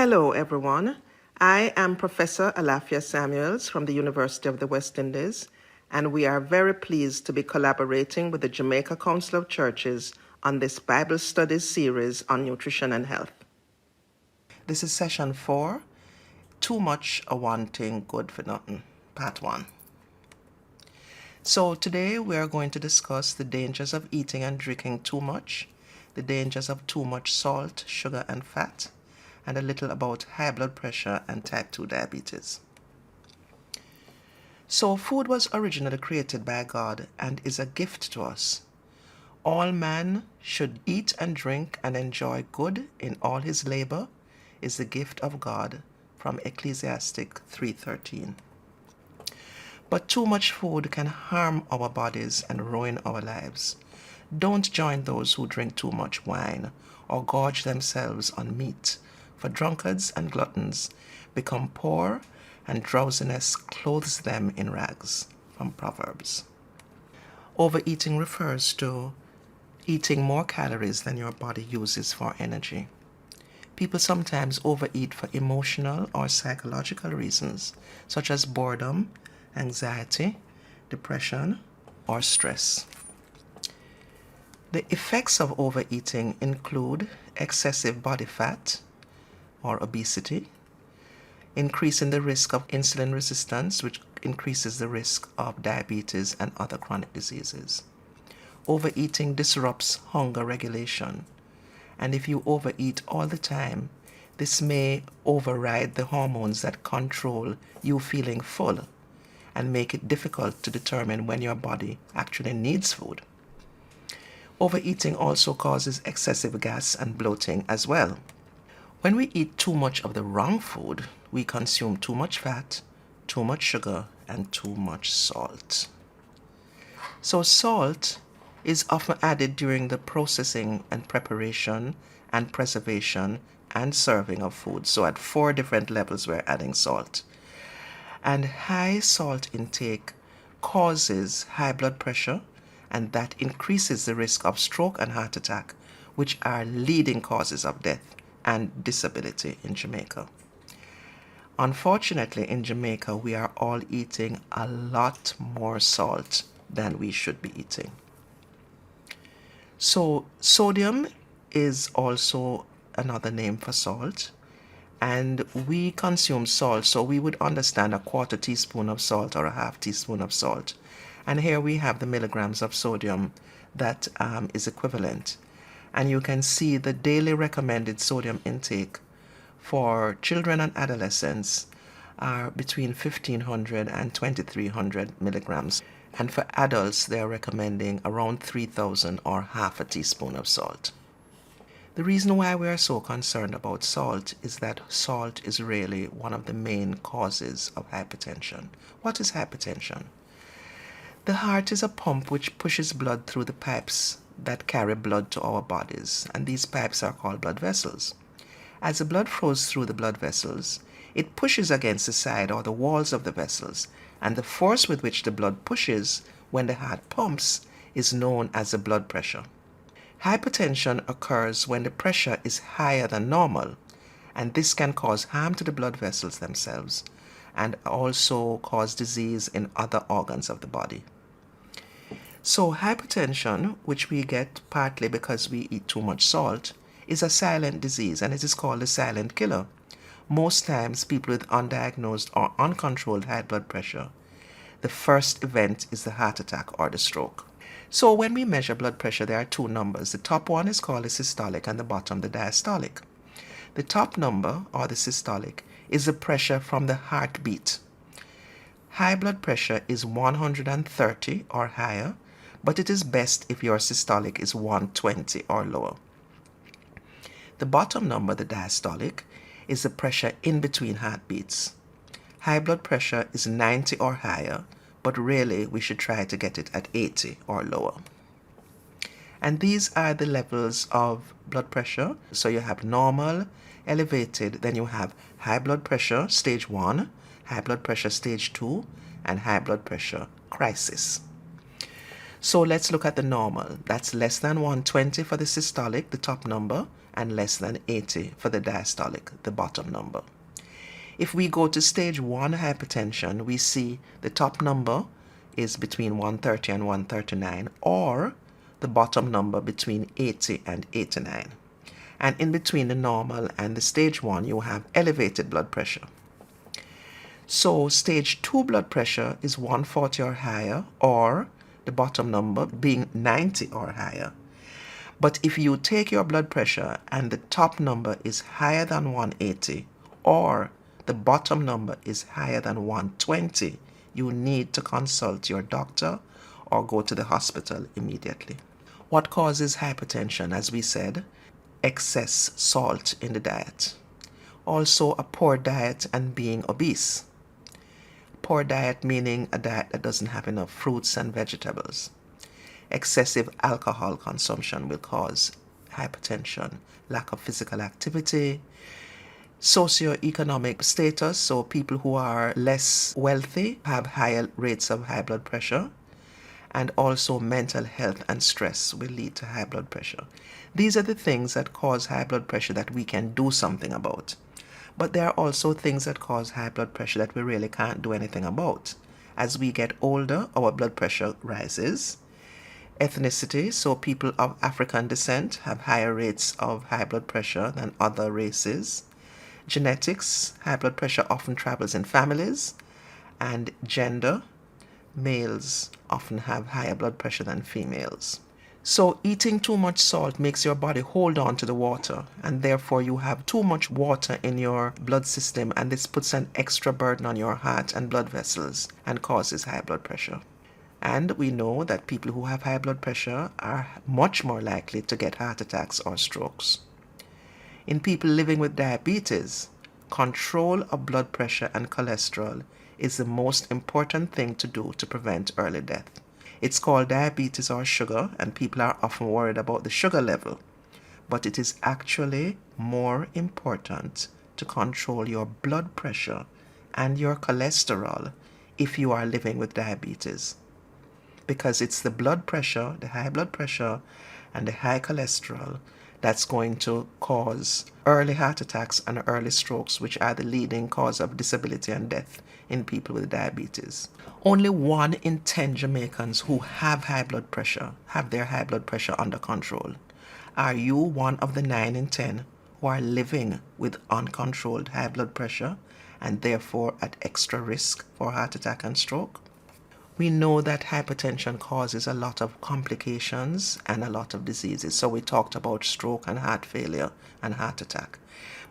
Hello, everyone. I am Professor Alafia Samuels from the University of the West Indies, and we are very pleased to be collaborating with the Jamaica Council of Churches on this Bible Studies series on nutrition and health. This is session 4, Too Much a Wanting Good for Nothing, part 1. So today we are going to discuss the dangers of eating and drinking too much, the dangers of too much salt, sugar, and fat, and a little about high blood pressure and type 2 diabetes. So food was originally created by God and is a gift to us. All man should eat and drink and enjoy good in all his labor is the gift of God from Ecclesiastic 3:13. But too much food can harm our bodies and ruin our lives. Don't join those who drink too much wine or gorge themselves on meat, for drunkards and gluttons become poor, and drowsiness clothes them in rags, from Proverbs. Overeating refers to eating more calories than your body uses for energy. People sometimes overeat for emotional or psychological reasons, such as boredom, anxiety, depression, or stress. The effects of overeating include excessive body fat or obesity, increasing the risk of insulin resistance, which increases the risk of diabetes and other chronic diseases. Overeating disrupts hunger regulation, and if you overeat all the time, this may override the hormones that control you feeling full and make it difficult to determine when your body actually needs food. Overeating also causes excessive gas and bloating as well. When we eat too much of the wrong food, we consume too much fat, too much sugar, and too much salt. So salt is often added during the processing and preparation and preservation and serving of food. So at 4 different levels we're adding salt. And high salt intake causes high blood pressure, and that increases the risk of stroke and heart attack, which are leading causes of death and disability in Jamaica. Unfortunately, in Jamaica, we are all eating a lot more salt than we should be eating. So sodium is also another name for salt, and we consume salt, so we would understand a 1/4 teaspoon of salt or a 1/2 teaspoon of salt. And here we have the milligrams of sodium that is equivalent. And you can see the daily recommended sodium intake for children and adolescents are between 1,500 and 2,300 milligrams. And for adults, they're recommending around 3,000 or 1/2 teaspoon of salt. The reason why we are so concerned about salt is that salt is really one of the main causes of hypertension. What is hypertension? The heart is a pump which pushes blood through the pipes that carry blood to our bodies, and these pipes are called blood vessels. As the blood flows through the blood vessels, it pushes against the side or the walls of the vessels, and the force with which the blood pushes when the heart pumps is known as the blood pressure. Hypertension occurs when the pressure is higher than normal, and this can cause harm to the blood vessels themselves and also cause disease in other organs of the body. So hypertension, which we get partly because we eat too much salt, is a silent disease, and it is called a silent killer. Most times, people with undiagnosed or uncontrolled high blood pressure, the first event is the heart attack or the stroke. So when we measure blood pressure, there are 2 numbers. The top one is called the systolic and the bottom the diastolic. The top number, or the systolic, is the pressure from the heartbeat. High blood pressure is 130 or higher, but it is best if your systolic is 120 or lower. The bottom number, the diastolic, is the pressure in between heartbeats. High blood pressure is 90 or higher, but really we should try to get it at 80 or lower. And these are the levels of blood pressure. So you have normal, elevated, then you have high blood pressure stage 1, high blood pressure stage 2, and high blood pressure crisis. So let's look at the normal. That's less than 120 for the systolic, the top number, and less than 80 for the diastolic, the bottom number. If we go to stage 1 hypertension, we see the top number is between 130 and 139, or the bottom number between 80 and 89. And in between the normal and the stage 1, you have elevated blood pressure. So stage 2 blood pressure is 140 or higher, or the bottom number being 90 or higher. But if you take your blood pressure and the top number is higher than 180, or the bottom number is higher than 120, you need to consult your doctor or go to the hospital immediately. What causes hypertension? As we said, excess salt in the diet. Also, a poor diet and being obese. Poor diet meaning a diet that doesn't have enough fruits and vegetables. Excessive alcohol consumption will cause hypertension. Lack of physical activity. Socioeconomic status, so people who are less wealthy have higher rates of high blood pressure. And also mental health and stress will lead to high blood pressure. These are the things that cause high blood pressure that we can do something about. But there are also things that cause high blood pressure that we really can't do anything about. As we get older, our blood pressure rises. Ethnicity, so people of African descent have higher rates of high blood pressure than other races. Genetics, high blood pressure often travels in families. And gender, males often have higher blood pressure than females. So eating too much salt makes your body hold on to the water, and therefore you have too much water in your blood system, and this puts an extra burden on your heart and blood vessels and causes high blood pressure. And we know that people who have high blood pressure are much more likely to get heart attacks or strokes. In people living with diabetes, control of blood pressure and cholesterol is the most important thing to do to prevent early death. It's called diabetes or sugar, and people are often worried about the sugar level. But it is actually more important to control your blood pressure and your cholesterol if you are living with diabetes. Because it's the blood pressure, the high blood pressure, and the high cholesterol that's going to cause early heart attacks and early strokes, which are the leading cause of disability and death in people with diabetes. Only 1 in 10 Jamaicans who have high blood pressure have their high blood pressure under control. Are you one of the 9 in 10 who are living with uncontrolled high blood pressure and therefore at extra risk for heart attack and stroke? We know that hypertension causes a lot of complications and a lot of diseases. So we talked about stroke and heart failure and heart attack.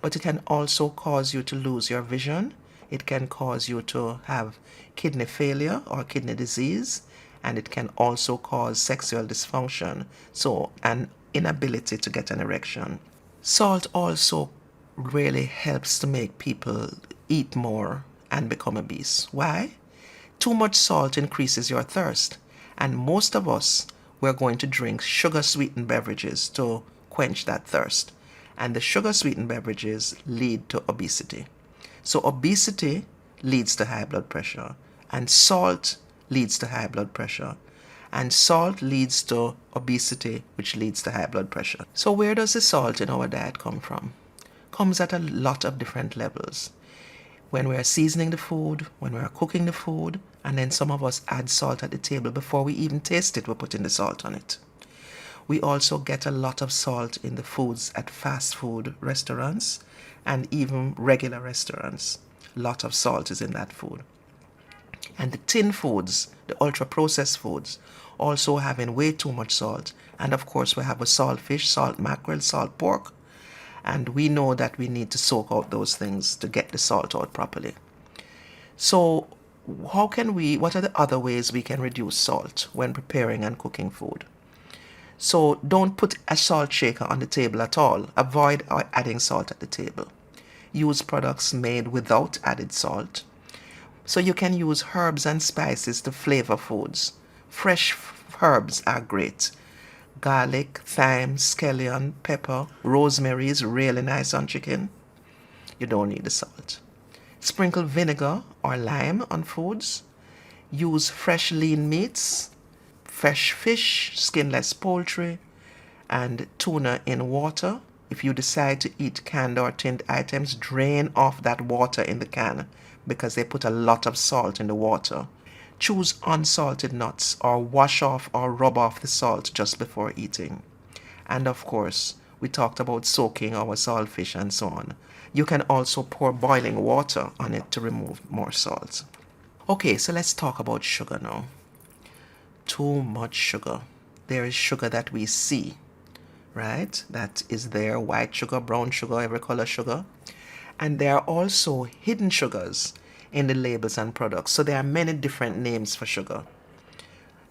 But it can also cause you to lose your vision. It can cause you to have kidney failure or kidney disease. And it can also cause sexual dysfunction, so an inability to get an erection. Salt also really helps to make people eat more and become obese. Why? Too much salt increases your thirst, and most of us, we're going to drink sugar-sweetened beverages to quench that thirst. And the sugar-sweetened beverages lead to obesity. So obesity leads to high blood pressure, and salt leads to high blood pressure, and salt leads to obesity, which leads to high blood pressure. So where does the salt in our diet come from? Comes at a lot of different levels. When we are seasoning the food, when we are cooking the food, and then some of us add salt at the table before we even taste it, we're putting the salt on it. We also get a lot of salt in the foods at fast food restaurants and even regular restaurants. A lot of salt is in that food. And the tin foods, the ultra-processed foods, also having way too much salt. And of course we have a salt fish, salt mackerel, salt pork. And we know that we need to soak out those things to get the salt out properly. So what are the other ways we can reduce salt when preparing and cooking food? So don't put a salt shaker on the table at all. Avoid adding salt at the table. Use products made without added salt. So you can use herbs and spices to flavor foods. Fresh herbs are great. Garlic, thyme, scallion, pepper, rosemary is really nice on chicken. You don't need the salt. Sprinkle vinegar or lime on foods. Use fresh lean meats, fresh fish, skinless poultry, and tuna in water if you decide to eat canned or tinned items, drain off that water in the can because they put a lot of salt in the water. Choose unsalted nuts or wash off or rub off the salt just before eating. And of course, we talked about soaking our saltfish and so on. You can also pour boiling water on it to remove more salt. Okay, so let's talk about sugar now. Too much sugar. There is sugar that we see, right? That is there, white sugar, brown sugar, every color sugar. And there are also hidden sugars in the labels and products. So there are many different names for sugar.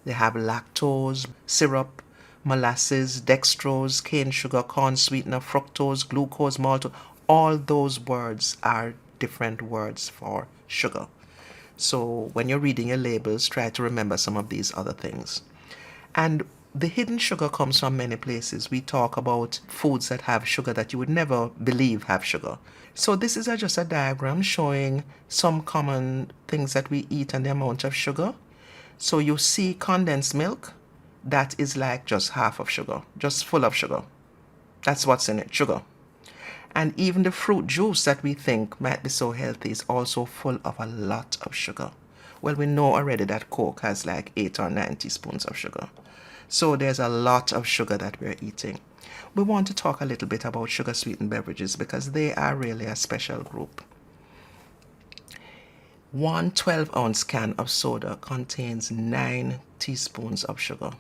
They have lactose, syrup, molasses, dextrose, cane sugar, corn sweetener, fructose, glucose, maltose. All those words are different words for sugar. So when you're reading your labels, try to remember some of these other things. And the hidden sugar comes from many places. We talk about foods that have sugar that you would never believe have sugar. So this is just a diagram showing some common things that we eat and the amount of sugar. So you see condensed milk, that is like just half of sugar, just full of sugar. That's what's in it, sugar. And even the fruit juice that we think might be so healthy is also full of a lot of sugar. Well, we know already that Coke has like 8 or 9 teaspoons of sugar. So there's a lot of sugar that we're eating. We want to talk a little bit about sugar sweetened beverages because they are really a special group. One 12-ounce can of soda contains 9 teaspoons of sugar.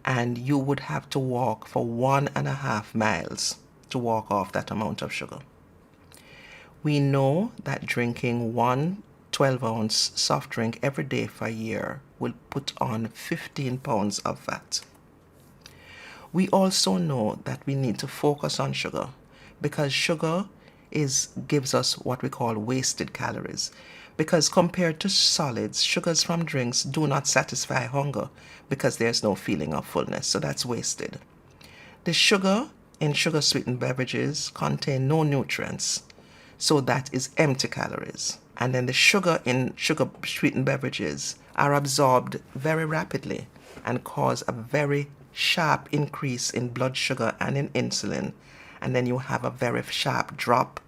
And you would have to walk for 1.5 miles to walk off that amount of sugar. We know that drinking one 12-ounce soft drink every day for a year will put on 15 pounds of fat. We also know that we need to focus on sugar because sugar gives us what we call wasted calories. Because compared to solids, sugars from drinks do not satisfy hunger because there's no feeling of fullness, so that's wasted. The sugar in sugar sweetened beverages contain no nutrients, so that is empty calories. And then the sugar in sugar sweetened beverages are absorbed very rapidly and cause a very sharp increase in blood sugar and in insulin. And then you have a very sharp drop,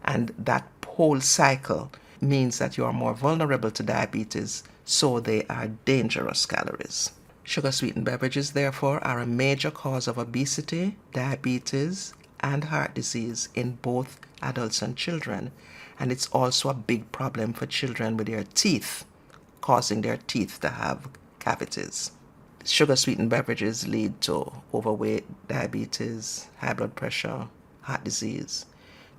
and that whole cycle means that you are more vulnerable to diabetes, so they are dangerous calories. Sugar sweetened beverages, therefore, are a major cause of obesity, diabetes, and heart disease in both adults and children. And it's also a big problem for children with their teeth, causing their teeth to have cavities. Sugar sweetened beverages lead to overweight, diabetes, high blood pressure, heart disease.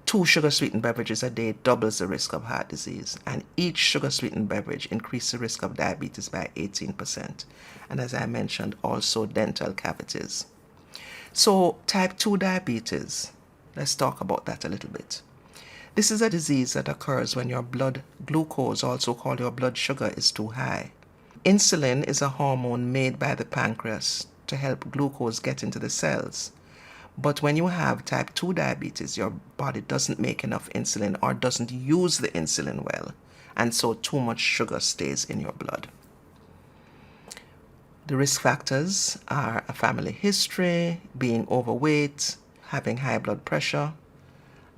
2 sugar sweetened beverages a day doubles the risk of heart disease, and each sugar sweetened beverage increases the risk of diabetes by 18%. And as I mentioned, also dental cavities. So type 2 diabetes, let's talk about that a little bit. This is a disease that occurs when your blood glucose, also called your blood sugar, is too high. Insulin is a hormone made by the pancreas to help glucose get into the cells. But when you have type 2 diabetes, your body doesn't make enough insulin or doesn't use the insulin well, and so too much sugar stays in your blood. The risk factors are a family history, being overweight, having high blood pressure,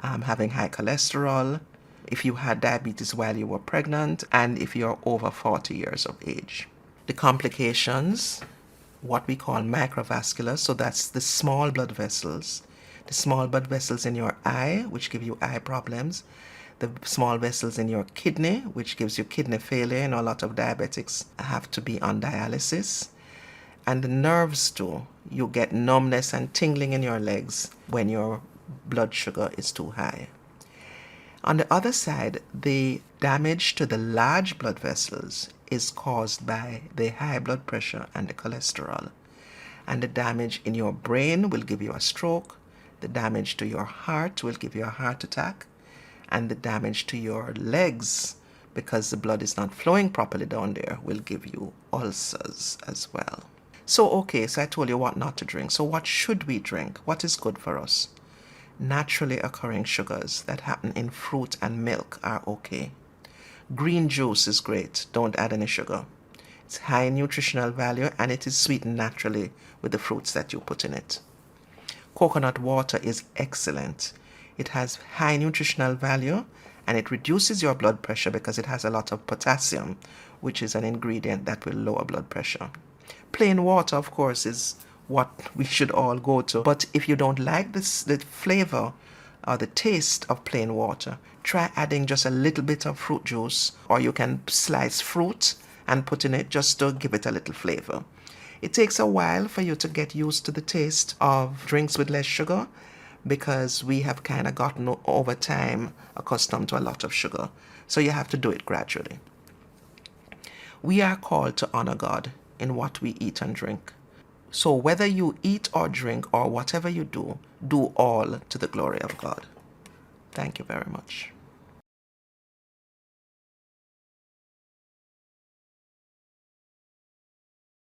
having high cholesterol, if you had diabetes while you were pregnant, and if you're over 40 years of age. The complications, what we call microvascular, so that's the small blood vessels. The small blood vessels in your eye, which give you eye problems. The small vessels in your kidney, which gives you kidney failure, and a lot of diabetics have to be on dialysis. And the nerves too. You get numbness and tingling in your legs when your blood sugar is too high. On the other side, the damage to the large blood vessels is caused by the high blood pressure and the cholesterol. And the damage in your brain will give you a stroke. The damage to your heart will give you a heart attack. And the damage to your legs, because the blood is not flowing properly down there, will give you ulcers as well. So I told you what not to drink. So what should we drink? What is good for us? Naturally occurring sugars that happen in fruit and milk are okay. Green juice is great. Don't add any sugar. It's high in nutritional value and it is sweetened naturally with the fruits that you put in it. Coconut water is excellent. It has high nutritional value and it reduces your blood pressure because it has a lot of potassium, which is an ingredient that will lower blood pressure. Plain water, of course, is what we should all go to. But if you don't like the flavor or the taste of plain water, try adding just a little bit of fruit juice, or you can slice fruit and put in it just to give it a little flavor. It takes a while for you to get used to the taste of drinks with less sugar because we have kind of gotten over time accustomed to a lot of sugar. So you have to do it gradually. We are called to honor God in what we eat and drink. So whether you eat or drink or whatever you do, do all to the glory of God. Thank you very much.